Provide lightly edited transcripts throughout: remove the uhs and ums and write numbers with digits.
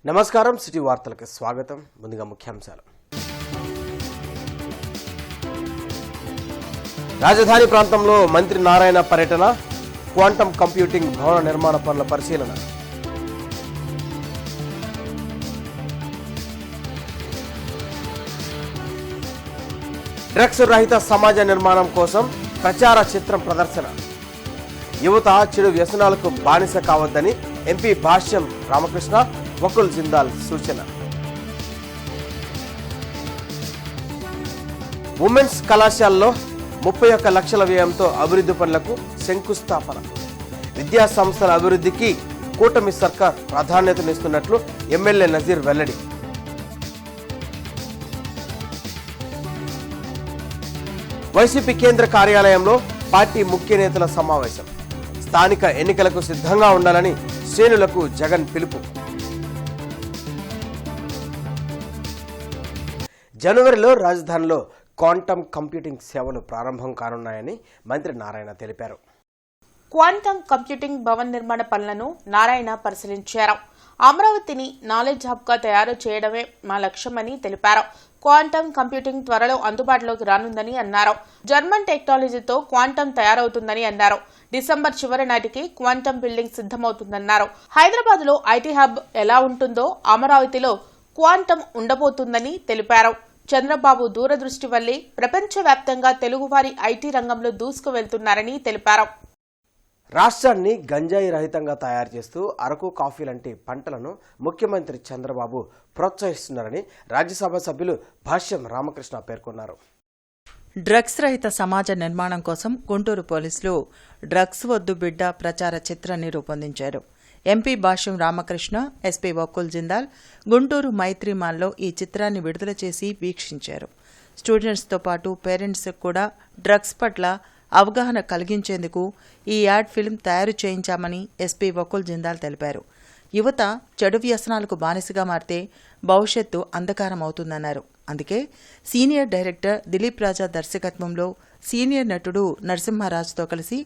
నమస్కారం సిటీ వార్తలకు స్వాగతం. ముందుగా ముఖ్యాంశాలు. రాజధాని ప్రాంతంలో మంత్రి నారాయణ పర్యటన, క్వాంటమ్ కంప్యూటింగ్ భవన నిర్మాణ పనుల పరిశీలన. డ్రగ్స్ రహిత సమాజ నిర్మాణం కోసం ప్రచార చిత్రం ప్రదర్శన. యువత చెడు వ్యసనాలకు బానిస కావద్దని ఎంపీ భాష్యం రామకృష్ణ, వకుల్ జిందాల్ సూచన. ఉమెన్స్ కళాశాలలో 31 లక్షల వ్యయంతో అభివృద్ధి పనులకు శంకుస్థాపన. విద్యా సంస్థల అభివృద్ధికి కూటమి సర్కార్ ప్రాధాన్యతనిస్తున్నట్లు ఎమ్మెల్యే నజీర్ వెల్లడి. వైసీపీ కేంద్ర కార్యాలయంలో పార్టీ ముఖ్య నేతల సమావేశం. స్థానిక ఎన్నికలకు సిద్ధంగా ఉండాలని శ్రేణులకు జగన్ పిలుపు. జనవరిలో రాజధానిలో క్వాంటమ్ కంప్యూటింగ్ సేవలు ప్రారంభం కానున్నాయని మంత్రి నారాయణ తెలిపారు. క్వాంటమ్ కంప్యూటింగ్ భవన్ నిర్మాణ పనులను నారాయణ పరిశీలించారు. అమరావతిని నాలెడ్జ్ హబ్గా తయారు చేయడమే మా లక్ష్యమని తెలిపారు. క్వాంటమ్ కంప్యూటింగ్ త్వరలో అందుబాటులోకి రానుందని అన్నారు. జర్మన్ టెక్నాలజీతో క్వాంటమ్ తయారవుతుందని అన్నారు. డిసెంబర్ చివరి నాటికి క్వాంటమ్ బిల్డింగ్ సిద్ధమవుతుందన్నారు. హైదరాబాద్ లో ఐటీ హబ్ ఎలా ఉంటుందో అమరావతిలో క్వాంటమ్ ఉండబోతుందని తెలిపారు. చంద్రబాబు దూరదృష్టి వల్లే ప్రపంచవ్యాప్తంగా తెలుగువారి ఐటీ రంగంలో దూసుకు వెళ్తున్నారని తెలిపారు. రాష్ట్రాన్ని గంజాయి రహితంగా తయారు చేస్తూ అరకు కాఫీ లాంటి పంటలను ముఖ్యమంత్రి చంద్రబాబు ప్రోత్సహిస్తున్నారని రాజ్యసభ సభ్యులు భాష్యం రామకృష్ణ పేర్కొన్నారు. డ్రగ్స్ రహిత సమాజ నిర్మాణం కోసం గుంటూరు పోలీసులు డ్రగ్స్ వద్దు బిడ్డ ప్రచార చిత్రాన్ని రూపొందించారు. ఎంపీ భాష్యం రామకృష్ణ, ఎస్పీ వకుల్ జిందాల్ గుంటూరు మైత్రి మాల్లో ఈ చిత్రాన్ని విడుదల చేసి వీక్షించారు. స్టూడెంట్స్తో పాటు పేరెంట్స్ కూడా డ్రగ్స్ పట్ల అవగాహన కలిగించేందుకు ఈ యాడ్ ఫిల్మ్ తయారు చేయించామని ఎస్పీ వకుల్ జిందాల్ తెలిపారు. యువత చెడు వ్యసనాలకు బానిసగా మారితే భవిష్యత్తు అంధకారమవుతుందన్నారు. అందుకే సీనియర్ డైరెక్టర్ దిలీప్ రాజా దర్శకత్వంలో సీనియర్ నటుడు నరసింహరాజుతో కలిసి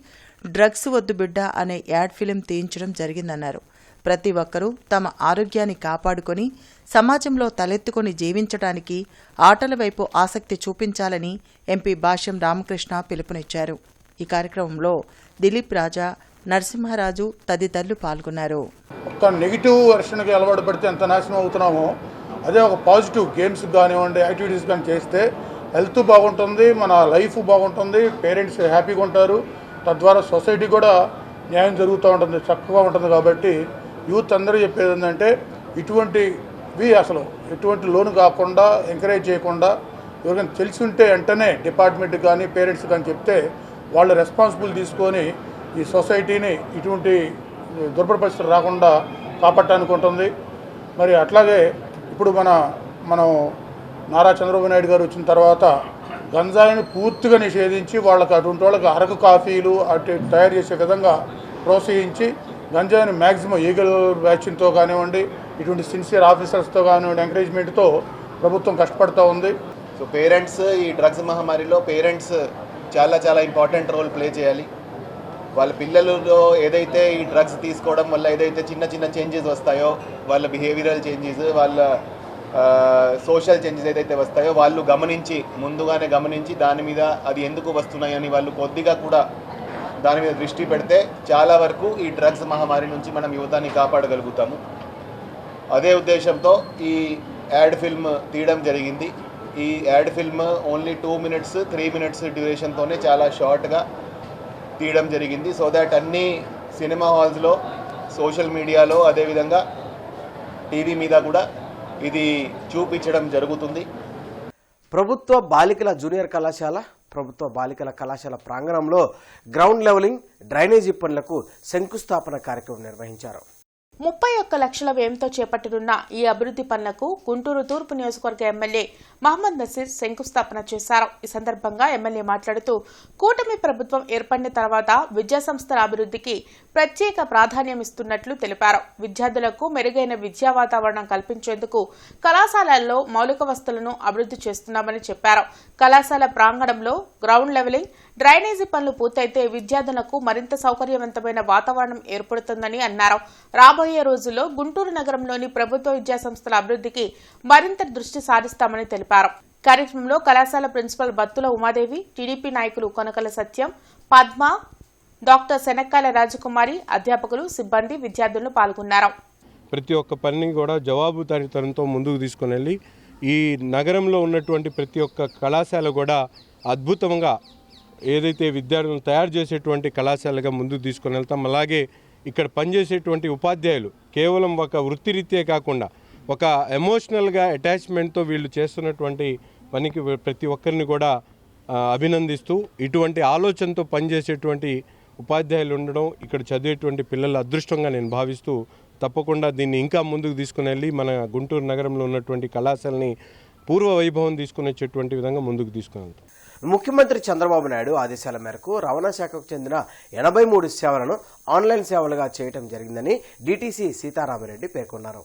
డ్రగ్స్ వద్దు బిడ్డ అనే యాడ్ ఫిల్మ్ తీయించడం జరిగిందన్నారు. ప్రతి ఒక్కరూ తమ ఆరోగ్యాన్ని కాపాడుకొని సమాజంలో తలెత్తుకొని జీవించడానికి ఆటల వైపు ఆసక్తి చూపించాలని ఎంపీ భాష్యం రామకృష్ణ పిలుపునిచ్చారు. ఈ కార్యక్రమంలో దిలీప్ రాజా, నరసింహరాజు తదితరులు పాల్గొన్నారు. ఒక నెగిటివ్ వెర్షన్కి అలవాటు పడితే ఎంత నాశనం అవుతున్నామో అదే ఒక పాజిటివ్ గేమ్స్ కానివ్వండి, యాక్టివిటీస్ కానీ చేస్తే హెల్త్ బాగుంటుంది, మన లైఫ్ బాగుంటుంది, పేరెంట్స్ హ్యాపీగా ఉంటారు, తద్వారా సొసైటీ కూడా న్యాయం జరుగుతూ ఉంటుంది, చక్కగా ఉంటుంది. కాబట్టి యూత్ అందరూ చెప్పేది ఏంటంటే ఇటువంటివి అసలు ఎటువంటి లోన్ కాకుండా ఎంకరేజ్ చేయకుండా ఎవరికైనా తెలిసి ఉంటే వెంటనే డిపార్ట్మెంట్ కానీ పేరెంట్స్ కానీ చెప్తే వాళ్ళు రెస్పాన్సిబుల్ తీసుకొని ఈ సొసైటీని ఇటువంటి దుర్భర పరిస్థితులు రాకుండా కాపాడటానికి ఉంటుంది. మరి అట్లాగే ఇప్పుడు మనం నారా చంద్రబాబు నాయుడు గారు వచ్చిన తర్వాత గంజాయిని పూర్తిగా నిషేధించి వాళ్ళకి అటువంటి వాళ్ళకి అరకు కాఫీలు అటు తయారు చేసే విధంగా ప్రోత్సహించి గంజాయిని మ్యాక్సిమం ఈగల్ వ్యాక్సిన్తో కానివ్వండి, ఇటువంటి సిన్సియర్ ఆఫీసర్స్తో కానివ్వండి ఎంకరేజ్మెంట్తో ప్రభుత్వం కష్టపడుతూ ఉంది. సో పేరెంట్స్ ఈ డ్రగ్స్ మహమ్మారిలో పేరెంట్స్ చాలా ఇంపార్టెంట్ రోల్ ప్లే చేయాలి. వాళ్ళ పిల్లలలో ఏదైతే ఈ డ్రగ్స్ తీసుకోవడం వల్ల ఏదైతే చిన్న చేంజెస్ వస్తాయో, వాళ్ళ బిహేవియరల్ చేంజెస్, వాళ్ళ సోషల్ చేంజెస్ ఏదైతే వస్తాయో వాళ్ళు ముందుగానే గమనించి దాని మీద అది ఎందుకు వస్తున్నాయని వాళ్ళు కొద్దిగా కూడా దాని మీద దృష్టి పెడితే చాలా వరకు ఈ డ్రగ్స్ మహమ్మారి నుంచి మనం యువతని కాపాడగలుగుతాము. అదే ఉద్దేశంతో ఈ యాడ్ ఫిల్మ్ తీయడం జరిగింది. ఈ ad film only 2 minutes 3 minutes డ్యూరేషన్తోనే చాలా షార్ట్గా తీయడం జరిగింది. సో దాట్ అన్ని సినిమా హాల్స్లో, సోషల్ మీడియాలో, అదేవిధంగా టీవీ మీద కూడా ఇది చూపించడం జరుగుతుంది. ప్రభుత్వ బాలికల జూనియర్ కళాశాల, ప్రభుత్వ బాలికల కళాశాల ప్రాంగణంలో గ్రౌండ్ లెవెలింగ్, డ్రైనేజీ పనులకు శంకుస్థాపన కార్యక్రమం నిర్వహించారు. 31 లక్షల వ్యయంతో చేపట్టనున్న ఈ అభివృద్ధి పనులకు గుంటూరు తూర్పు నియోజకవర్గ ఎమ్మెల్యే మహమ్మద్ నసీర్ శంకుస్థాపన చేశారు. ఈ సందర్భంగా ఎమ్మెల్యే మాట్లాడుతూ కూటమి ప్రభుత్వం ఏర్పడిన తర్వాత విద్యాసంస్థల అభివృద్ధికి ప్రత్యేక ప్రాధాన్యం ఇస్తున్నట్లు తెలిపారు. విద్యార్థులకు మెరుగైన విద్యా వాతావరణం కల్పించేందుకు కళాశాలల్లో మౌలిక వసతులను అభివృద్ధి చేస్తున్నామని చెప్పారు. కళాశాల ప్రాంగణంలో గ్రౌండ్ లెవెలింగ్, డ్రైనేజీ పనులు పూర్తయితే విద్యార్థులకు మరింత సౌకర్యవంతమైన వాతావరణం ఏర్పడుతుందని అన్నారు. రాబోయే రోజుల్లో గుంటూరు నగరంలోని ప్రభుత్వ విద్యాసంస్థల అభివృద్ధికి మరింత దృష్టి సారిస్తామని తెలిపారు. కార్యక్రమంలో కళాశాల ప్రిన్సిపల్ బత్తుల ఉమాదేవి, టీడీపీ నాయకులు కొనకల సత్యం, పద్మ, డాక్టర్ శనక్కాల రాజకుమారి, అధ్యాపకులు, సిబ్బంది, విద్యార్థులు పాల్గొన్నారు. ప్రతి ఒక్క పనిని కూడా జవాబుదారీతనంతో ముందుకు తీసుకుని వెళ్ళి ఈ నగరంలో ఉన్నటువంటి ప్రతి ఒక్క కళాశాల కూడా అద్భుతంగా ఏదైతే విద్యార్థులను తయారు చేసేటువంటి కళాశాలగా ముందుకు తీసుకుని వెళ్తాం. అలాగే ఇక్కడ పనిచేసేటువంటి ఉపాధ్యాయులు కేవలం ఒక వృత్తిరీత్యే కాకుండా ఒక ఎమోషనల్గా అటాచ్మెంట్తో వీళ్ళు చేస్తున్నటువంటి పనికి ప్రతి ఒక్కరిని కూడా అభినందిస్తూ ఇటువంటి ఆలోచనతో పనిచేసేటువంటి ఉపాధ్యాయులు ఉండడం ఇక్కడ చదివేటువంటి పిల్లల అదృష్టంగా నేను భావిస్తూ తప్పకుండా దీన్ని ఇంకా ముందుకు తీసుకుని వెళ్ళి మన గుంటూరు నగరంలో ఉన్నటువంటి కళాశాలని పూర్వ వైభవం తీసుకుని వచ్చేటువంటి విధంగా ముందుకు తీసుకుని వెళ్తాం. ముఖ్యమంత్రి చంద్రబాబు నాయుడు ఆదేశాల మేరకు రవాణా శాఖకు చెందిన 83 సేవలను ఆన్లైన్ సేవలుగా చేయడం జరిగిందని డీటీసీ సీతారామిరెడ్డి పేర్కొన్నారు.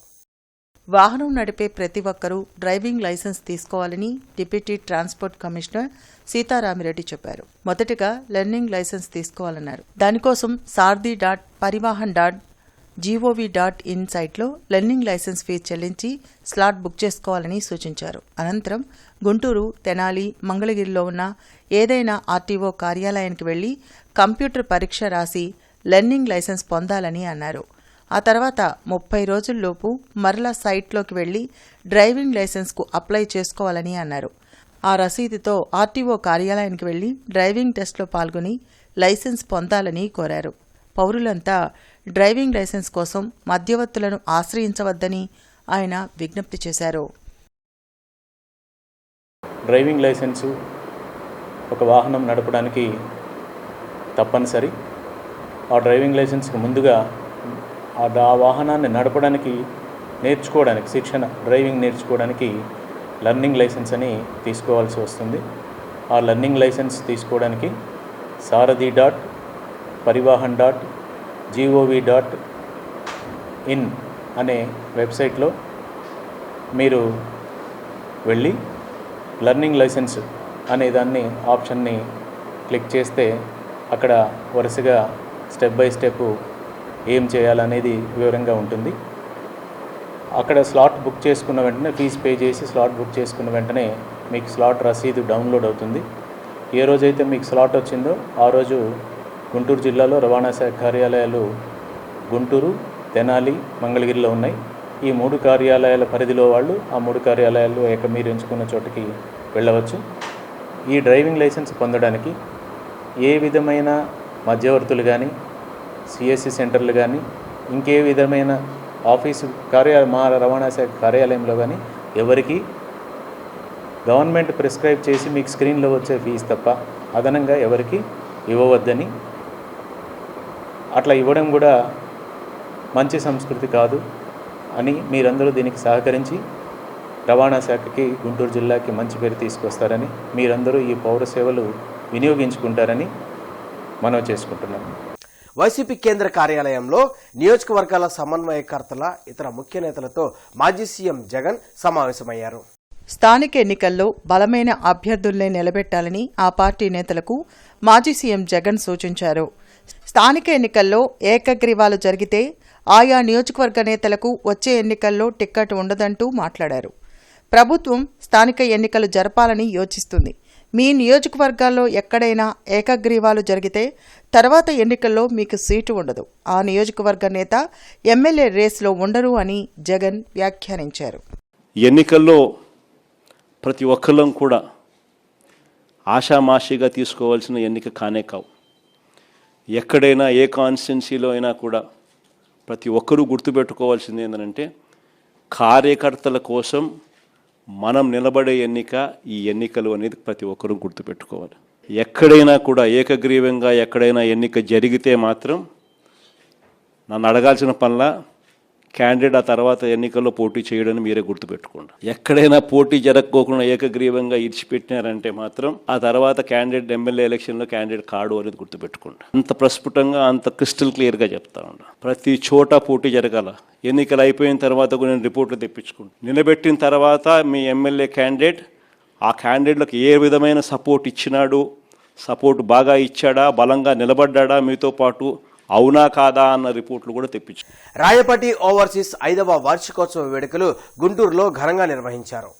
వాహనం నడిపే ప్రతి ఒక్కరూ డ్రైవింగ్ లైసెన్స్ తీసుకోవాలని డిప్యూటీ ట్రాన్స్పోర్ట్ కమిషనర్ సీతారామిరెడ్డి చెప్పారు. మొదటగా లెర్నింగ్ లైసెన్స్ తీసుకోవాలన్నారు. దానికోసం sardi.parivahan.gov.in సైట్లో లెర్నింగ్ లైసెన్స్ ఫీజు చెల్లించి స్లాట్ బుక్ చేసుకోవాలని సూచించారు. అనంతరం గుంటూరు, తెనాలి, మంగళగిరిలో ఉన్న ఏదైనా ఆర్టీఓ కార్యాలయానికి వెళ్లి కంప్యూటర్ పరీక్ష రాసి లెర్నింగ్ లైసెన్స్ పొందాలని అన్నారు. ఆ తర్వాత 30 రోజుల్లోపు మరలా సైట్లోకి వెళ్లి డ్రైవింగ్ లైసెన్స్కు అప్లై చేసుకోవాలని అన్నారు. ఆ రసీదుతో ఆర్టీఓ కార్యాలయానికి వెళ్లి డ్రైవింగ్ టెస్ట్లో పాల్గొని లైసెన్స్ పొందాలని కోరారు. పౌరులంతా డ్రైవింగ్ లైసెన్స్ కోసం మధ్యవర్తులను ఆశ్రయించవద్దని ఆయన విజ్ఞప్తి చేశారు. డ్రైవింగ్ లైసెన్సు ఒక వాహనం నడపడానికి తప్పనిసరి. ఆ డ్రైవింగ్ లైసెన్స్కి ముందుగా ఆ వాహనాన్ని నడపడానికి నేర్చుకోవడానికి శిక్షణ, డ్రైవింగ్ నేర్చుకోవడానికి లెర్నింగ్ లైసెన్స్ అని తీసుకోవాల్సి వస్తుంది. ఆ లెర్నింగ్ లైసెన్స్ తీసుకోవడానికి sardi.parivahan.gov.in అనే వెబ్సైట్లో మీరు వెళ్ళి లెర్నింగ్ లైసెన్స్ అనే దాన్ని ఆప్షన్ని క్లిక్ చేస్తే అక్కడ వరుసగా స్టెప్ బై స్టెప్ ఏం చేయాలనేది వివరంగా ఉంటుంది. అక్కడ స్లాట్ బుక్ చేసుకున్న వెంటనే ఫీజు పే చేసి స్లాట్ బుక్ చేసుకున్న వెంటనే మీకు స్లాట్ రసీదు డౌన్లోడ్ అవుతుంది. ఏ రోజైతే మీకు స్లాట్ వచ్చిందో ఆ రోజు గుంటూరు జిల్లాలో రవాణా శాఖ కార్యాలయాలు గుంటూరు, తెనాలి, మంగళగిరిలో ఉన్నాయి. ఈ 3 కార్యాలయాల పరిధిలో వాళ్ళు ఆ 3 కార్యాలయాలు మీరు ఎంచుకున్న చోటుకి వెళ్ళవచ్చు. ఈ డ్రైవింగ్ లైసెన్స్ పొందడానికి ఏ విధమైన మధ్యవర్తులు కానీ, సిఎస్సి సెంటర్లు కానీ, ఇంకే విధమైన ఆఫీసు మా రవాణా శాఖ కార్యాలయంలో కానీ ఎవరికి గవర్నమెంట్ ప్రిస్క్రైబ్ చేసి మీకు స్క్రీన్లో వచ్చే ఫీజు తప్ప అదనంగా ఎవరికి ఇవ్వవద్దని, అట్లా ఇవ్వడం కూడా మంచి సంస్కృతి కాదు అని మీరందరూ దీనికి సహకరించి రవాణా శాఖకి, గుంటూరు జిల్లాకి మంచి పేరు తీసుకొస్తారని, మీరందరూ ఈ పౌర సేవలు వినియోగించుకుంటారని మనవి చేసుకుంటున్నాను. వైసీపీ కేంద్ర కార్యాలయంలో నియోజకవర్గాల సమన్వయకర్తల ఇతర ముఖ్య నేతలతో మాజీ సీఎం జగన్ సమావేశమయ్యారు. స్థానిక ఎన్నికల్లో బలమైన అభ్యర్థుల్నే నిలబెట్టాలని ఆ పార్టీ నేతలకు మాజీ సీఎం జగన్ సూచించారు. స్థానిక ఎన్నికల్లో ఏకగ్రీవాలు జరిగితే ఆయా నియోజకవర్గ నేతలకు వచ్చే ఎన్నికల్లో టిక్కెట్ ఉండదంటూ మాట్లాడారు. ప్రభుత్వం స్థానిక ఎన్నికలు జరపాలని యోచిస్తుంది. మీ నియోజకవర్గాల్లో ఎక్కడైనా ఏకగ్రీవాలు జరిగితే తర్వాత ఎన్నికల్లో మీకు సీటు ఉండదు. ఆ నియోజకవర్గ నేత ఎమ్మెల్యే రేసులో ఉండరు అని జగన్ వ్యాఖ్యానించారు. ఎన్నికల్లో ప్రతి ఒక్కళ్ళం కూడా ఆషామాషిగా తీసుకోవాల్సిన ఎన్నిక కానే కావు. ఎక్కడైనా ఏ కాన్స్టిట్యున్సీలో అయినా కూడా ప్రతి ఒక్కరూ గుర్తుపెట్టుకోవాల్సింది ఏంటంటే కార్యకర్తల కోసం మనం నిలబడే ఎన్నిక ఈ ఎన్నికలు అనేది ప్రతి ఒక్కరూ గుర్తుపెట్టుకోవాలి. ఎక్కడైనా కూడా ఏకగ్రీవంగా ఎక్కడైనా ఎన్నిక జరిగితే మాత్రం నన్ను అడగాల్సిన పనిలా క్యాండిడేట్ ఆ తర్వాత ఎన్నికల్లో పోటీ చేయడని మీరే గుర్తుపెట్టుకోండి. ఎక్కడైనా పోటీ జరగకోకుండా ఏకగ్రీవంగా ఇడిచిపెట్టినారంటే మాత్రం ఆ తర్వాత క్యాండిడేట్ ఎమ్మెల్యే ఎలక్షన్లో క్యాండిడేట్ కాడు అనేది గుర్తుపెట్టుకోండి. అంత ప్రస్ఫుటంగా అంత క్రిస్టల్ క్లియర్గా చెప్తా ఉండ. ప్రతి చోట పోటీ జరగాల. ఎన్నికలు అయిపోయిన తర్వాత నేను రిపోర్ట్లు తెప్పించుకుంటాను. నిలబెట్టిన తర్వాత మీ ఎమ్మెల్యే క్యాండిడేట్ ఆ క్యాండిడేట్లకు ఏ విధమైన సపోర్ట్ ఇచ్చినాడు, సపోర్ట్ బాగా ఇచ్చాడా, బలంగా నిలబడ్డా మీతో పాటు, అవునా కాదా అన్న రిపోర్ట్లు కూడా తెప్పించారు. రాయపాటి ఓవర్సీస్ 5వ వార్షికోత్సవ వేడుకలు గుంటూరులో ఘనంగా నిర్వహించారు.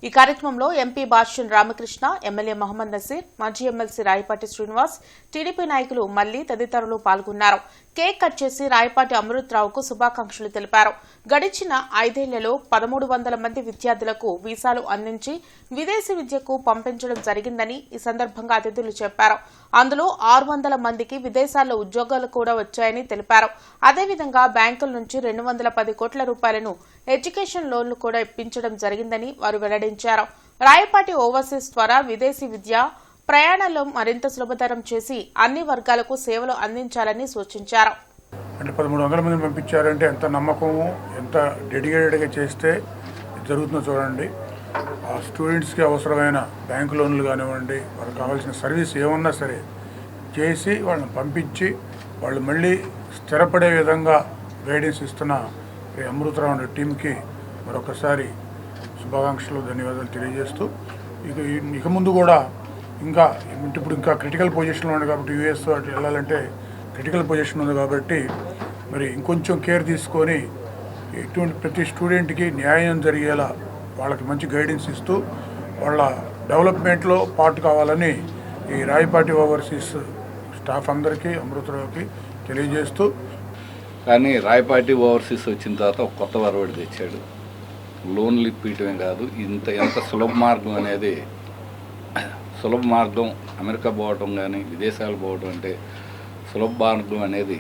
ఈ కార్యక్రమంలో ఎంపీ భాష్యం రామకృష్ణ, ఎమ్మెల్యే మహమ్మద్ నసీర్, మాజీ ఎమ్మెల్సీ రాయపాటి శ్రీనివాస్, టీడీపీ నాయకులు మల్లి తదితరులు పాల్గొన్నారు. కేక్ కట్ చేసి రాయపాటి అమృతరావుకు శుభాకాంక్షలు తెలిపారు. గడిచిన 5 ఏళ్లలో 1300 మంది విద్యార్థులకు వీసాలు అందించి విదేశీ విద్యకు పంపించడం జరిగిందని ఈ సందర్భంగా అతిథులు చెప్పారు. అందులో 600 మందికి విదేశాల్లో ఉద్యోగాలు కూడా వచ్చాయని తెలిపారు. అదేవిధంగా బ్యాంకుల నుంచి 210 కోట్ల రూపాయలను ఎడ్యుకేషన్ లోన్లు కూడా ఇప్పించడం జరిగిందని వారు వెల్లడించారు. రాయపాటి ఓవర్సీస్ ద్వారా విదేశీ విద్య ప్రయాణాల్లో మరింత సులభతరం చేసి అన్ని వర్గాలకు సేవలు అందించాలని సూచించారు. అంటే 1300 మంది పంపించారంటే ఎంత నమ్మకము, ఎంత డెడికేటెడ్గా చేస్తే జరుగుతుందో చూడండి. ఆ స్టూడెంట్స్కి అవసరమైన బ్యాంకు లోన్లు కానివ్వండి, వాళ్ళకి కావాల్సిన సర్వీస్ ఏమన్నా సరే చేసి వాళ్ళని పంపించి వాళ్ళు మళ్ళీ స్థిరపడే విధంగా గైడెన్స్ ఇస్తున్న అమృతరావు టీంకి మరొకసారి శుభాకాంక్షలు, ధన్యవాదాలు తెలియజేస్తూ ఇక ముందు కూడా ఇప్పుడు ఇంకా క్రిటికల్ పొజిషన్లో ఉంది కాబట్టి యూఎస్ అటు వెళ్ళాలంటే క్రిటికల్ పొజిషన్ ఉంది కాబట్టి మరి ఇంకొంచెం కేర్ తీసుకొని ఇటువంటి ప్రతి స్టూడెంట్కి న్యాయం జరిగేలా వాళ్ళకి మంచి గైడెన్స్ ఇస్తూ వాళ్ళ డెవలప్మెంట్లో పార్ట్ కావాలని ఈ రాయపాటి ఓవర్సీస్ స్టాఫ్ అందరికీ, అమృతరావుకి తెలియజేస్తూ. కానీ రాయపాటి ఓవర్సీస్ వచ్చిన తర్వాత ఒక కొత్త వరవడి తెచ్చాడు. లోన్లు ఇప్పించడమే కాదు, ఎంత సులభ మార్గం అనేది, సులభ మార్గం అమెరికా పోవటం కానీ విదేశాలు పోవటం అంటే సులభ మార్గం అనేది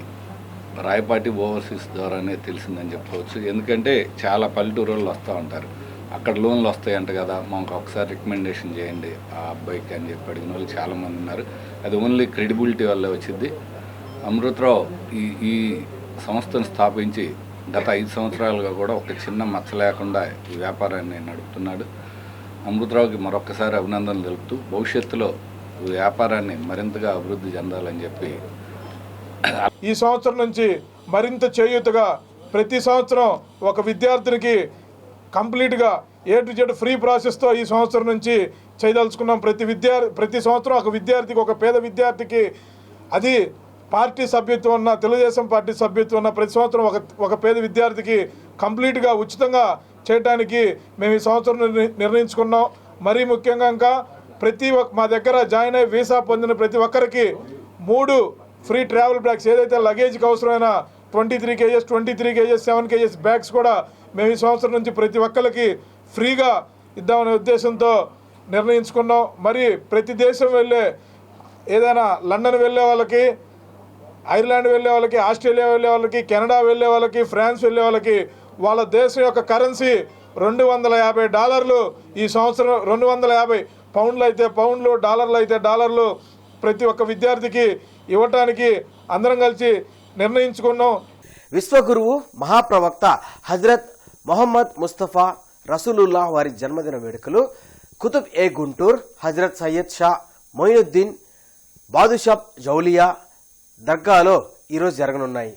రాయపాటి ఓవర్సీస్ ద్వారానే తెలిసిందని చెప్పవచ్చు. ఎందుకంటే చాలా పల్లెటూరులో వస్తూ ఉంటారు, అక్కడ లోన్లు వస్తాయంట కదా, మాకు ఒకసారి రికమెండేషన్ చేయండి ఆ అబ్బాయికి అని చెప్పి అడిగిన వాళ్ళు చాలామంది ఉన్నారు. అది ఓన్లీ క్రెడిబిలిటీ వల్లే వచ్చింది. అమృతరావు ఈ సంస్థను స్థాపించి గత 5 సంవత్సరాలుగా కూడా ఒక చిన్న మచ్చ లేకుండా ఈ వ్యాపారాన్ని నడుపుతున్నాడు. అమృతరావుకి మరొకసారి అభినందనలు తెలుపుతూ భవిష్యత్తులో వ్యాపారాన్ని మరింతగా అభివృద్ధి చెందాలని చెప్పి ఈ సంవత్సరం నుంచి మరింత చేయూతగా ప్రతి సంవత్సరం ఒక విద్యార్థినికి కంప్లీట్గా A to Z ఫ్రీ ప్రాసెస్తో ఈ సంవత్సరం నుంచి చేయదలుచుకున్నాం. ప్రతి సంవత్సరం ఒక విద్యార్థికి, ఒక పేద విద్యార్థికి, అది పార్టీ సభ్యత్వం ఉన్న, తెలుగుదేశం పార్టీ సభ్యత్వం ఉన్న ప్రతి సంవత్సరం ఒక పేద విద్యార్థికి కంప్లీట్గా ఉచితంగా చేయడానికి మేము ఈ సంవత్సరం నిర్ణయించుకున్నాం. మరీ ముఖ్యంగా ఇంకా మా దగ్గర జాయిన్ అయ్యి వీసా పొందిన ప్రతి ఒక్కరికి 3 ఫ్రీ ట్రావెల్ బ్యాగ్స్, ఏదైతే లగేజ్కి అవసరమైన 23 kgs, 23 kgs, 7 kgs బ్యాగ్స్ కూడా మేము ఈ సంవత్సరం నుంచి ప్రతి ఒక్కరికి ఫ్రీగా ఇద్దామనే ఉద్దేశంతో నిర్ణయించుకున్నాం. మరి ప్రతి దేశం వెళ్ళే, ఏదైనా లండన్ వెళ్ళే వాళ్ళకి, ఐర్లాండ్ వెళ్ళే వాళ్ళకి, ఆస్ట్రేలియా వెళ్ళే వాళ్ళకి, కెనడా వెళ్ళే వాళ్ళకి, ఫ్రాన్స్ వెళ్ళే వాళ్ళకి వాళ్ళ దేశం యొక్క కరెన్సీ $250 ఈ సంవత్సరం, 250 పౌండ్లు అయితే పౌండ్లు, డాలర్లు అయితే డాలర్లు ప్రతి ఒక్క విద్యార్థికి ఇవ్వటానికి అందరం కలిసి నిర్ణయించుకున్నాం. విశ్వగురువు మహాప్రవక్త హజరత్ మొహమ్మద్ ముస్తఫా రసూలుల్లా వారి జన్మదిన వేడుకలు కుతుబ్ ఏ గుంటూరు, హజరత్ సయ్యద్ షా మొయినుద్దీన్ బాదుషాబ్ జౌలియా దర్గాలో ఈరోజు జరగనున్నాయి.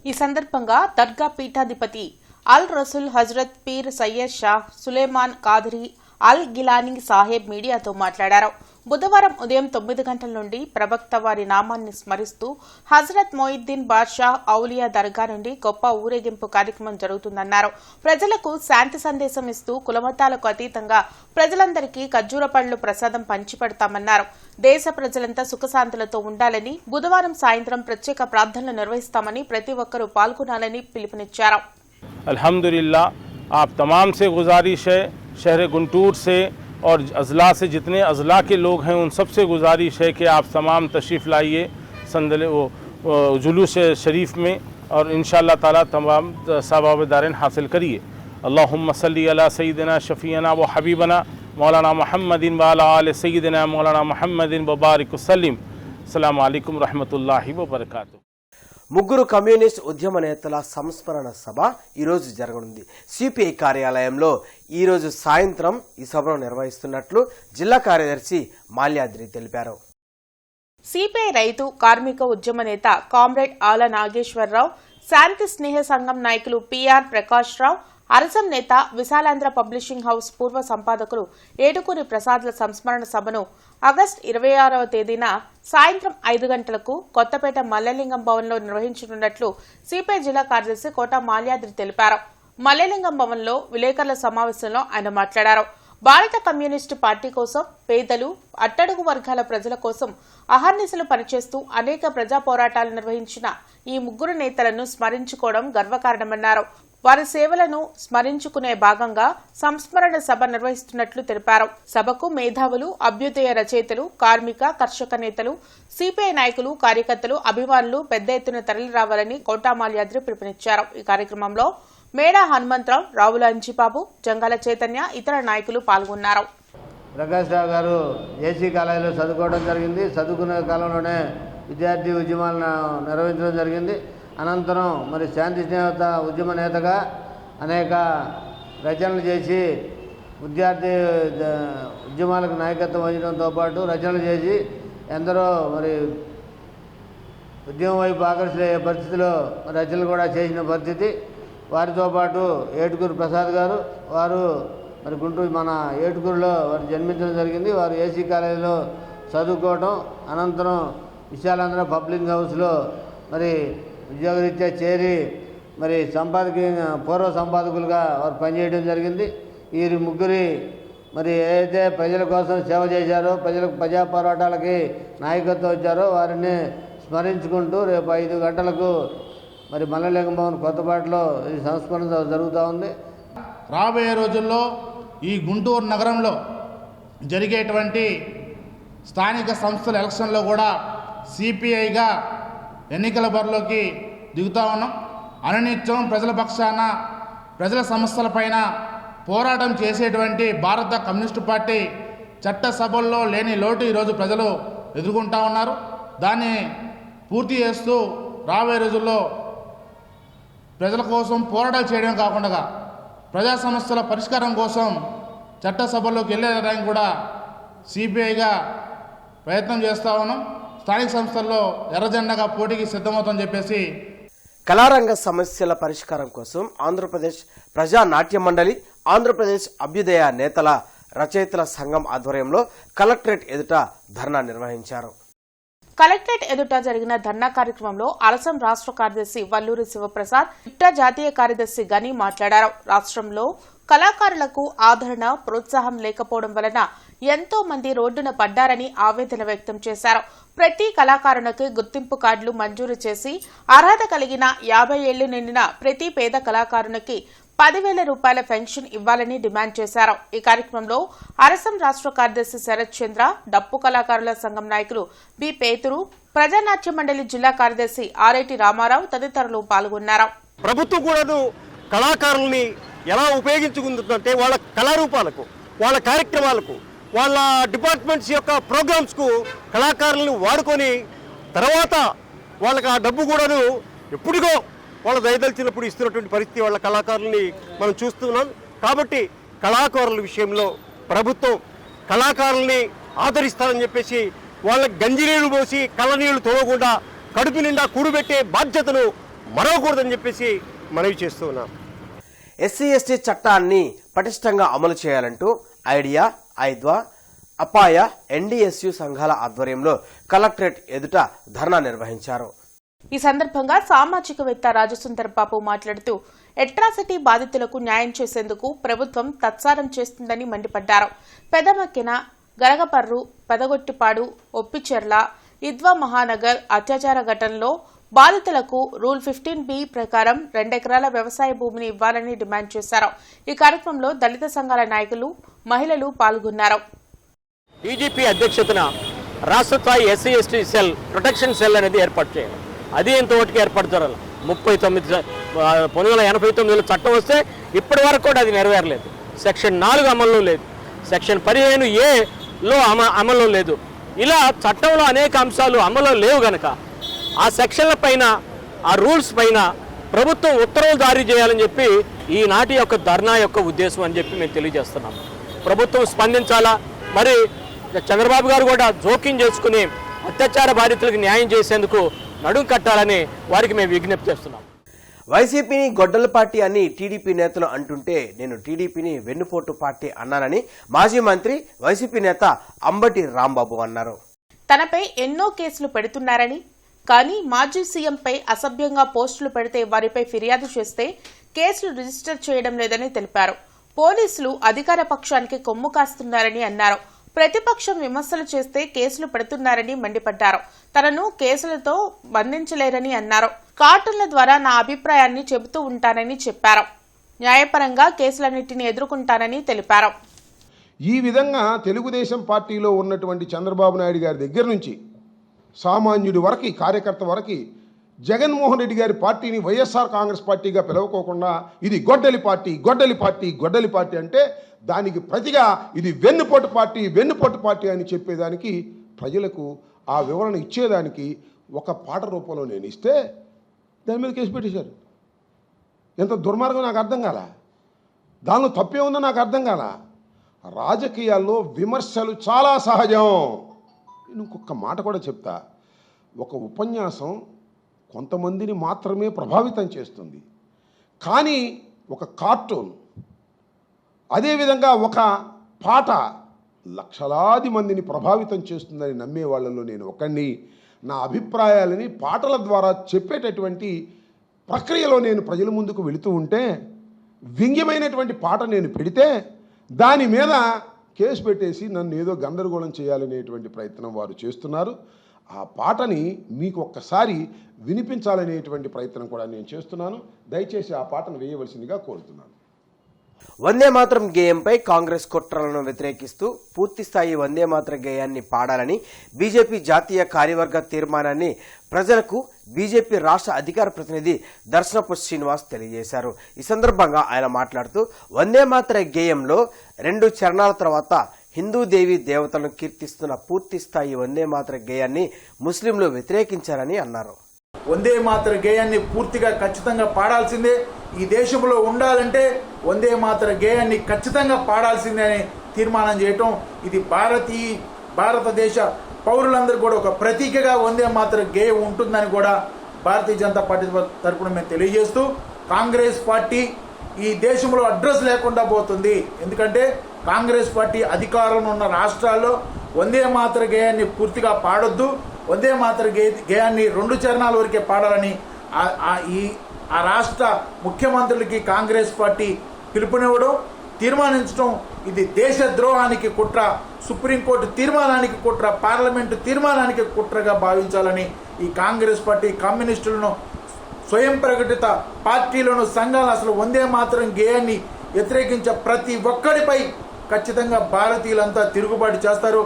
ఈ సందర్భంగా దర్గా పీఠాధిపతి అల్ రసూల్ హజరత్ పీర్ సయ్యద్ షా సులేమాన్ కాదరీ అల్ గిలానీ సాహెబ్ మీడియాతో మాట్లాడారు. బుధవారం ఉదయం 9 గంటల నుండి ప్రవక్త వారి నామాన్ని స్మరిస్తూ హజరత్ మొయిద్దీన్ బాద్షా ఔలియా దర్గా నుండి గొప్ప ఊరేగింపు కార్యక్రమం జరుగుతుందన్నారు. ప్రజలకు శాంతి సందేశం ఇస్తూ కులమతాలకు అతీతంగా ప్రజలందరికీ ఖర్జూర పండ్లు ప్రసాదం పంచిపెడతామన్నారు. దేశ ప్రజలంతా సుఖశాంతులతో ఉండాలని, బుధవారం సాయంత్రం ప్రత్యేక ప్రార్థనలు నిర్వహిస్తామని ప్రతి ఒక్కరూ పాల్గొనాలని పిలుపునిచ్చారు. अल्हम्दुलिल्लाह, आप तमाम से गुजारिश है, शहर गुंटूर से और अज़ला से जितने अज़ला के लोग हैं उन सब से गुजारिश है कि आप तमाम तशरीफ़ लाइए जुलूस शरीफ में और इंशाअल्लाह ताला तमाम सवाब दारन हासिल करिए. अल्लाहुम्मा सल्ली अला सय्यिदिना शफ़ीना व हबीबना मौलाना मुहम्मदिन व अला आलि सय्यिदिना मौलाना मुहम्मदिन व बारिक वसल्लिम. अस्सलामु अलैकुम रहमतुल्लाहि व बरकातुहू. ముగ్గురు కమ్యూనిస్ట్ ఉద్యమ నేతల సంస్మరణ సభ ఈరోజు జరగనుంది. సిపిఐ కార్యాలయంలో ఈరోజు సాయంత్రం ఈ సభను నిర్వహిస్తున్నట్లు జిల్లా కార్యదర్శి మాల్యాద్రి తెలిపారు. సిపిఐ రైతు కార్మిక ఉద్యమ నేత కామ్రేడ్ ఆల నాగేశ్వరరావు, శాంతి స్నేహ సంఘం నాయకులు పిఆర్ ప్రకాష్ రావు, అరసం నేత విశాలాంధ్ర పబ్లిషింగ్ హౌస్ పూర్వ సంపాదకులు ఏటుకూరి ప్రసాద్ల సంస్మరణ సభను ఆగస్టు 26వ తేదీన సాయంత్రం 5 గంటలకు కొత్తపేట మల్లెలింగం భవన్లో నిర్వహించనున్నట్లు సిపిఐ జిల్లా కార్యదర్శి కోట మాల్యాద్రి తెలిపారు. మల్లెలింగం భవన్లో విలేకరుల సమావేశంలో ఆయన మాట్లాడారు. భారత కమ్యూనిస్టు పార్టీ కోసం, పేదలు, అట్టడుగు వర్గాల ప్రజల కోసం అహర్నిశలు పనిచేస్తూ అనేక ప్రజా పోరాటాలు నిర్వహించిన ఈ ముగ్గురు నేతలను స్మరించుకోవడం గర్వకారణమన్నారు. వారి సేవలను స్మరించుకునే భాగంగా సంస్మరణ సభ నిర్వహిస్తున్నట్లు తెలిపారు. సభకు మేధావులు, అభ్యుదయ రచయితలు, కార్మిక, కర్షక నేతలు, సిపిఐ నాయకులు, కార్యకర్తలు, అభిమానులు పెద్ద ఎత్తున తరలిరావాలని కోటామాల్యాద్రి పిలుపునిచ్చారు. ఈ కార్యక్రమంలో మేడా హనుమంతరావు, రావుల అంజిబాబు, జంగాల చైతన్య, ఇతర నాయకులు పాల్గొన్నారు. ప్రకాష్ రావు గారు ఏసీ కాలేజీలో చదువుకోవడం జరిగింది. చదువుకునే కాలంలోనే విద్యార్థి ఉద్యమాలను నిర్వహించడం జరిగింది. అనంతరం మరి శాంతి స్నేహత ఉద్యమ నేతగా అనేక రచనలు చేసి విద్యార్థి ఉద్యమాలకు నాయకత్వం వహించడంతో పాటు రచనలు చేసి ఎందరో మరి ఉద్యమం వైపు ఆకర్షించే పరిస్థితిలో రచనలు కూడా చేసిన పరిస్థితి. వారితో పాటు ఏటుకూరు ప్రసాద్ గారు, వారు మరి గుంటూరు మన ఏటుకూరులో వారు జన్మించడం జరిగింది. వారు ఏసీ కాలేజీలో చదువుకోవడం, అనంతరం విశాలాంధ్ర పబ్లిషింగ్ హౌస్లో మరి ఉద్యోగరీత్యా చేరి మరి పూర్వ సంపాదకులుగా వారు పనిచేయడం జరిగింది. వీరి ముగ్గురి మరి ఏదైతే ప్రజల కోసం సేవ చేశారో, ప్రజా పోరాటాలకి నాయకత్వం ఇచ్చారో వారిని స్మరించుకుంటూ రేపు 5 గంటలకు మరి మల్లెలింగం భవన్ కొత్తపేటలో ఈ సంస్మరణ జరుగుతూ ఉంది. రాబోయే రోజుల్లో ఈ గుంటూరు నగరంలో జరిగేటువంటి స్థానిక సంస్థల ఎలక్షన్లో కూడా సిపిఐగా ఎన్నికల బరిలోకి దిగుతూ ఉన్నాం. అనునిత్యం ప్రజల పక్షాన, ప్రజల సమస్యలపైన పోరాటం చేసేటువంటి భారత కమ్యూనిస్టు పార్టీ చట్టసభల్లో లేని లోటు ఈరోజు ప్రజలు ఎదుర్కొంటూ ఉన్నారు. దాన్ని పూర్తి చేస్తూ రాబోయే రోజుల్లో ప్రజల కోసం పోరాటాలు చేయడం కాకుండా ప్రజా సమస్యల పరిష్కారం కోసం చట్టసభల్లోకి వెళ్ళడానికి కూడా సిపిఐగా ప్రయత్నం చేస్తూ ఉన్నాం. స్థానిక సంస్థల్లో ఎర్రజెండాగా పోటీకి సిద్ధమవుతామని చెప్పేసి కళారంగ సమస్యల పరిష్కారం కోసం ఆంధ్రప్రదేశ్ ప్రజా నాట్య మండలి, ఆంధ్రప్రదేశ్ అభ్యుదయ నేతల రచయితల సంఘం ఆధ్వర్యంలో కలెక్టరేట్ ఎదుట ధర్నా నిర్వహించారు. కలెక్టరేట్ ఎదుట జరిగిన ధర్నా కార్యక్రమంలో అలసం రాష్ట్ర కార్యదర్శి వల్లూరి శివప్రసాద్, ఇట్టా జాతీయ కార్యదర్శి గని మాట్లాడారు. రాష్ట్రంలో కళాకారులకు ఆదరణ, ప్రోత్సాహం లేకపోవడం వలన ఎంతో మంది రోడ్డున పడ్డారని ఆవేదన వ్యక్తం చేశారు. ప్రతి కళాకారునికి గుర్తింపు కార్డులు మంజూరు చేసి అర్హత కలిగిన 50 ఏళ్లు నిండిన ప్రతి పేద కళాకారునికి 10,000 రూపాయల పెన్షన్ ఇవ్వాలని డిమాండ్ చేశారు. ఈ కార్యక్రమంలో అరసం రాష్ట్ర కార్యదర్శి శరత్ చంద్ర, డప్పు కళాకారుల సంఘం నాయకులు బి పేతురు, ప్రజానాట్య మండలి జిల్లా కార్యదర్శి ఆర్ఐటి రామారావు తదితరులు పాల్గొన్నారు. ప్రభుత్వం కూడా కళాకారుల్ని ఎలా ఉపయోగించుకుంటుందంటే వాళ్ళ కళారూపాలకు, వాళ్ళ కార్యక్రమాలకు, వాళ్ళ డిపార్ట్మెంట్స్ యొక్క ప్రోగ్రామ్స్కు కళాకారులను వాడుకొని తర్వాత వాళ్ళకి ఆ డబ్బు కూడాను ఎప్పుడుగో వాళ్ళ దయదలిచినప్పుడు ఇస్తున్నటువంటి పరిస్థితి వాళ్ళ కళాకారుల్ని మనం చూస్తున్నాం. కాబట్టి కళాకారుల విషయంలో ప్రభుత్వం కళాకారుల్ని ఆదరిస్తారని చెప్పేసి వాళ్ళకి గంజినీళ్లు పోసి కళ్ళనీళ్లు తోడకుండా కడుపు నిండా కూడబెట్టే బాధ్యతను మరవకూడదని చెప్పేసి మనవి చేస్తున్నాం. ఎస్సీ ఎస్టీ చట్టాన్ని పటిష్టంగా అమలు చేయాలంటూ ఐడియా, ఐద్వా, అపాయ, ఎన్డీఎస్యు సంఘాల ఆధ్వర్యంలో కలెక్టరేట్ ఎదుట ధర్నా నిర్వహించారు. ఈ సందర్భంగా సామాజికవేత్త రాజసుందర్ బాబు మాట్లాడుతూ అట్రాసిటీ బాధితులకు న్యాయం చేసేందుకు ప్రభుత్వం తత్సారం చేస్తుందని మండిపడ్డారు. పెదమక్కిన, గరగపర్రు, పెదగొట్టిపాడు, ఒప్పిచెర్ల, ఇద్వా మహానగర్ అత్యాచార ఘటనలో బాధితులకు రూల్ 15B ప్రకారం 2 ఎకరాల వ్యవసాయ భూమిని ఇవ్వాలని డిమాండ్ చేశారు. ఈ కార్యక్రమంలో దళిత సంఘాల నాయకులు, మహిళలు పాల్గొన్నారు. డీజీపీ అధ్యక్షతన రాష్ట్ర స్థాయి SC ST cell, protection cell అనేది ఏర్పాటు చేయాలి. అది ఎంతవరకు ఏర్పాటు జరగాలి. 1989లో చట్టం వస్తే ఇప్పటి వరకు కూడా అది నెరవేరలేదు. సెక్షన్ 4 అమల్లో లేదు, సెక్షన్ 15A అమల్లో లేదు. ఇలా చట్టంలో అనేక అంశాలు అమల్లో లేవు గనక ఆ సెక్షన్ల పైన, ఆ రూల్స్ పైన ప్రభుత్వం ఉత్తర్వులు జారీ చేయాలని చెప్పి ఈనాటి యొక్క ధర్నా యొక్క ఉద్దేశం అని చెప్పి మేము తెలియజేస్తున్నాము. ప్రభుత్వం స్పందించాలా, మరి చంద్రబాబు గారు కూడా జోక్యం చేసుకుని అత్యాచార బాధితులకు న్యాయం చేసేందుకు నడుం కట్టాలని వారికి మేము విజ్ఞప్తి చేస్తున్నాం. వైసీపీని గొడ్డల పార్టీ అని టీడీపీ నేతలు అంటుంటే నేను టీడీపీని వెన్నుపోటు పార్టీ అన్నానని మాజీ మంత్రి వైసీపీ నేత అంబటి రాంబాబు అన్నారు. తనపై ఎన్నో కేసులు పెడుతున్నారని, కానీ మాజీ సీఎంపై అసభ్యంగా పోస్టులు పెడితే వారిపై ఫిర్యాదు చేస్తే కేసులు రిజిస్టర్ చేయడం లేదని తెలిపారు. పోలీసులు అధికార పక్షానికి కొమ్ము కాస్తున్నారని అన్నారు. ప్రతిపక్షం విమర్శలు చేస్తే కేసులు పెడుతున్నారని మండిపడ్డారు. తనను కేసులతో బంధించలేరని అన్నారు. కార్టూన్ల ద్వారా నా అభిప్రాయాన్ని చెబుతూ ఉంటానని చెప్పారు. న్యాయపరంగా కేసులన్నింటినీ ఎదుర్కొంటానని తెలిపారు. ఈ విధంగా తెలుగుదేశం పార్టీలో ఉన్నటువంటి చంద్రబాబు నాయుడు గారి దగ్గర నుంచి సామాన్యుడి వరకు, కార్యకర్త వరకు జగన్మోహన్ రెడ్డి గారి పార్టీని వైఎస్ఆర్ కాంగ్రెస్ పార్టీగా పిలవకోకుండా ఇది గొడ్డలి పార్టీ, గొడ్డలి పార్టీ, గొడ్డలి పార్టీ అంటే దానికి ప్రతిగా ఇది వెన్నుపోటు పార్టీ, వెన్నుపోటు పార్టీ అని చెప్పేదానికి, ప్రజలకు ఆ వివరణ ఇచ్చేదానికి ఒక పాట రూపంలో నేను ఇస్తే దాని మీద కేసు పెట్టేశారు. ఎంత దుర్మార్గం నాకు అర్థం కాల. దానిలో తప్పే ఉందో నాకు అర్థం కాల. రాజకీయాల్లో విమర్శలు చాలా సహజం. ఇంకొక మాట కూడా చెప్తా. ఒక ఉపన్యాసం కొంతమందిని మాత్రమే ప్రభావితం చేస్తుంది, కానీ ఒక కార్టూన్, అదేవిధంగా ఒక పాట లక్షలాది మందిని ప్రభావితం చేస్తుందని నమ్మే వాళ్ళలో నేను ఒకడిని. నా అభిప్రాయాలని పాటల ద్వారా చెప్పేటటువంటి ప్రక్రియలో నేను ప్రజల ముందుకు వెళుతూ ఉంటే వ్యంగ్యమైనటువంటి పాట నేను పెడితే దాని మీద కేసు పెట్టేసి నన్ను ఏదో గందరగోళం చేయాలనేటువంటి ప్రయత్నం వారు చేస్తున్నారు. ఆ పాటని మీకు ఒక్కసారి వినిపించాలనేటువంటి ప్రయత్నం కూడా నేను చేస్తున్నాను. దయచేసి ఆ పాటను వేయవలసిందిగా కోరుతున్నాను. వందే మాతరం గేయంపై కాంగ్రెస్ కుట్రలను వ్యతిరేకిస్తూ పూర్తిస్థాయి వందే మాతరం గేయాన్ని పాడాలని బీజేపీ జాతీయ కార్యవర్గ తీర్మానాన్ని ప్రజలకు బీజేపీ రాష్ట్ర అధికార ప్రతినిధి దర్శనపు శ్రీనివాస్ తెలియజేశారు. ఈ సందర్భంగా ఆయన మాట్లాడుతూ వందే మాతరం గేయంలో 2 చరణాల తర్వాత హిందూ దేవి దేవతలను కీర్తిస్తున్న పూర్తిస్థాయి వందే మాతరం గేయాన్ని ముస్లింలు వ్యతిరేకించారని అన్నారు. వందే మాతర గేయాన్ని పూర్తిగా ఖచ్చితంగా పాడాల్సిందే. ఈ దేశంలో ఉండాలంటే వందే మాతర గేయాన్ని ఖచ్చితంగా పాడాల్సిందే అని తీర్మానం చేయటం, ఇది భారతదేశ పౌరులందరూ కూడా ఒక ప్రతీకగా వందే మాతర గేయం ఉంటుందని కూడా భారతీయ జనతా పార్టీ తరఫున మేము తెలియజేస్తూ, కాంగ్రెస్ పార్టీ ఈ దేశంలో అడ్రస్ లేకుండా పోతుంది. ఎందుకంటే కాంగ్రెస్ పార్టీ అధికారంలో ఉన్న రాష్ట్రాల్లో వందే మాతర గేయాన్ని పూర్తిగా పాడొద్దు, వందే మాతర గేయాన్ని 2 చరణాల వరకే పాడాలని ఆ రాష్ట్ర ముఖ్యమంత్రులకి కాంగ్రెస్ పార్టీ పిలుపునివ్వడం, తీర్మానించడం ఇది దేశ ద్రోహానికి కుట్ర, సుప్రీంకోర్టు తీర్మానానికి కుట్ర, పార్లమెంటు తీర్మానానికి కుట్రగా భావించాలని ఈ కాంగ్రెస్ పార్టీ, కమ్యూనిస్టులను, స్వయం ప్రకటిత పార్టీలను, సంఘాలు అసలు వందే మాతరం గేయాన్ని వ్యతిరేకించే ప్రతి ఒక్కడిపై ఖచ్చితంగా భారతీయులంతా తిరుగుబాటు చేస్తారు.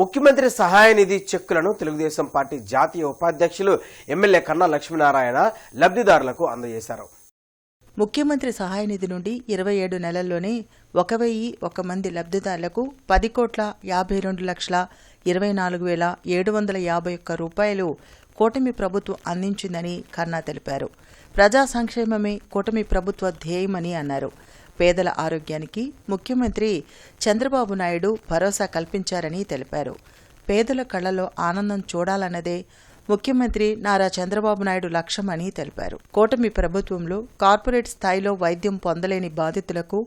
ముఖ్యమంత్రి సహాయ నిధి చెక్కులను తెలుగుదేశం పార్టీ జాతీయ ఉపాధ్యక్షులు ఎమ్మెల్యే కన్నా లక్ష్మీనారాయణ లబ్ధిదారులకు అందజేశారు. ముఖ్యమంత్రి సహాయ నిధి నుండి 27 నెలల్లోనే 1001 మంది లబ్ధిదారులకు 10,52,24,751 రూపాయలు కూటమి ప్రభుత్వం అందించిందని కన్నా తెలిపారు. ప్రజా సంక్షేమమే కూటమి ప్రభుత్వ ధ్యేయమని అన్నారు. పేదల ఆరోగ్యానికి ముఖ్యమంత్రి చంద్రబాబు నాయుడు భరోసా కల్పించారని తెలిపారు. పేదల కళ్లలో ఆనందం చూడాలన్నదే ముఖ్యమంత్రి నారా చంద్రబాబు నాయుడు లక్ష్యమని తెలిపారు. కూటమి ప్రభుత్వంలో కార్పొరేట్ స్థాయిలో వైద్యం పొందలేని బాధితులకు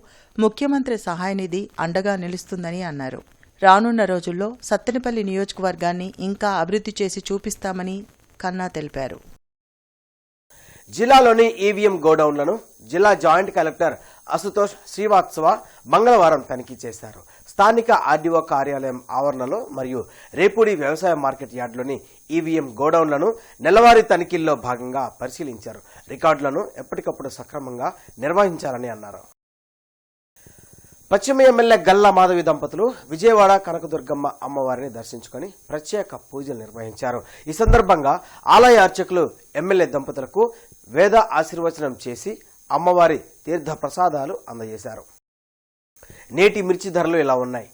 ముఖ్యమంత్రి సహాయ నిధి అండగా నిలుస్తుందని అన్నారు. రానున్న రోజుల్లో సత్తెనపల్లి నియోజకవర్గాన్ని ఇంకా అభివృద్ధి చేసి చూపిస్తామని కన్నా తెలిపారు. జిల్లాలోని ఈవీఎం గోడౌన్లను జిల్లా జాయింట్ కలెక్టర్ అశుతోష్ శ్రీవాత్సవ మంగళవారం తనిఖీ చేశారు. స్థానిక ఆర్డీఓ కార్యాలయం ఆవరణలో మరియు రేపూడి వ్యవసాయ మార్కెట్ యార్డులోని ఈవీఎం గోడౌన్లను నెలవారీ తనిఖీల్లో భాగంగా పరిశీలించారు. రికార్డులను ఎప్పటికప్పుడు సక్రమంగా నిర్వహించాలని అన్నారు. పశ్చిమ ఎమ్మెల్యే గల్లా మాధవి దంపతులు విజయవాడ కనకదుర్గమ్మ అమ్మవారిని దర్శించుకుని ప్రత్యేక పూజలు నిర్వహించారు. ఈ సందర్భంగా ఆలయ అర్చకులు ఎమ్మెల్యే దంపతులకు వేద ఆశీర్వచనం చేసి అమ్మవారి తీర్థ ప్రసాదాలు అందజేశారు. నేటి మిర్చి ధరలు ఇలా ఉన్నాయి.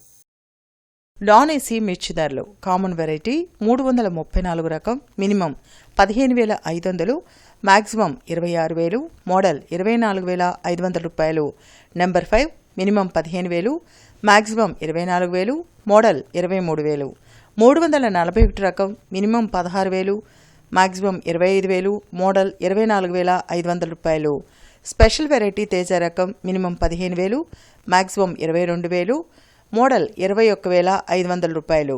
నాన్ ఏసీ మిర్చి ధరలు కామన్ వెరైటీ 334 రకం మినిమం 15,500, మాక్సిమం 26,000, మోడల్ 24,500 రూపాయలు. Number 5 minimum 15,000, maximum 24,000, model 23,000. 341 రకం మినిమం 16,000, మ్యాక్సిమం 25,000, మోడల్ 24,500 రూపాయలు. స్పెషల్ వెరైటీ తేజ రకం మినిమం 15,000, మ్యాక్సిమం 22,000, మోడల్ 21,500 రూపాయలు.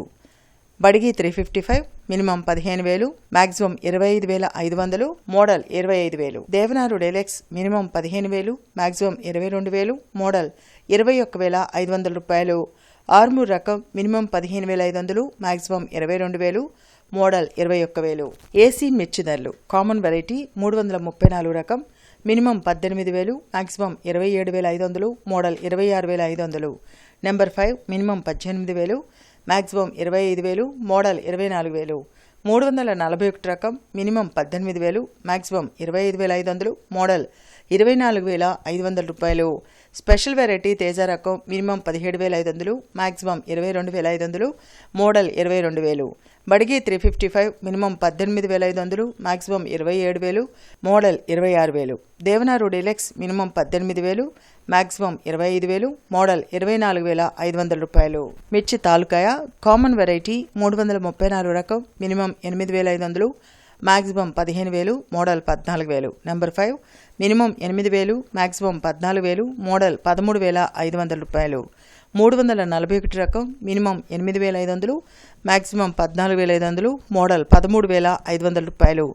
Byadgi 355 minimum 15,000, maximum 25,500, model 25,000. దేవనారు డెలెక్స్ మినిమం 15,000, మ్యాక్సిమం 22,000, మోడల్ 21,500 రూపాయలు. ఆర్మూర్ రకం మినిమం 15,500, మ్యాక్సిమం 22,000, మోడల్ 21,000. ఏసీ మిర్చి ధరలు. కామన్ వెరైటీ 334 రకం minimum 18,000, maximum 27,500, model 26,500. Number 5 minimum 18,000, maximum 25,000, model 24,000. 341 రకం మినిమం 18,000, మ్యాక్సిమం 25,500, మోడల్ 24,500 రూపాయలు. స్పెషల్ వెరైటీ తేజ రకం minimum 17,500, maximum 22,500, model 22,000. Byadgi 355 minimum 18,500, maximum 27,000, model 26,000. దేవనారు డీలక్స్ మినిమం 18,000, మ్యాక్సిమం 25,000, మోడల్ 24,500 రూపాయలు. మిర్చి తాలూకాయ కామన్ వెరైటీ 334 రకం minimum 8,500, maximum 15,000, model 14,000. Number 5 minimum 8,000, maximum 14,000, model 13,500 రూపాయలు. 341 రకం మినిమం 8,500, మ్యాక్సిమం 14,500, మోడల్ 13,500 రూపాయలు.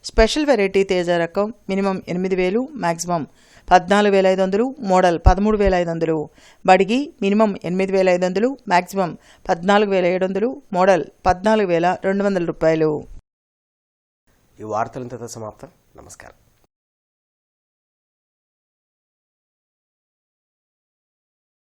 స్పెషల్ వెరైటీ తేజ రకం minimum 8,000, maximum 14,500, model 13,500. Byadgi minimum 8,500, maximum 14,700, model 14,200 రూపాయలు. ఈ వార్తలు ఇంతతో సమాప్తం. నమస్కారం.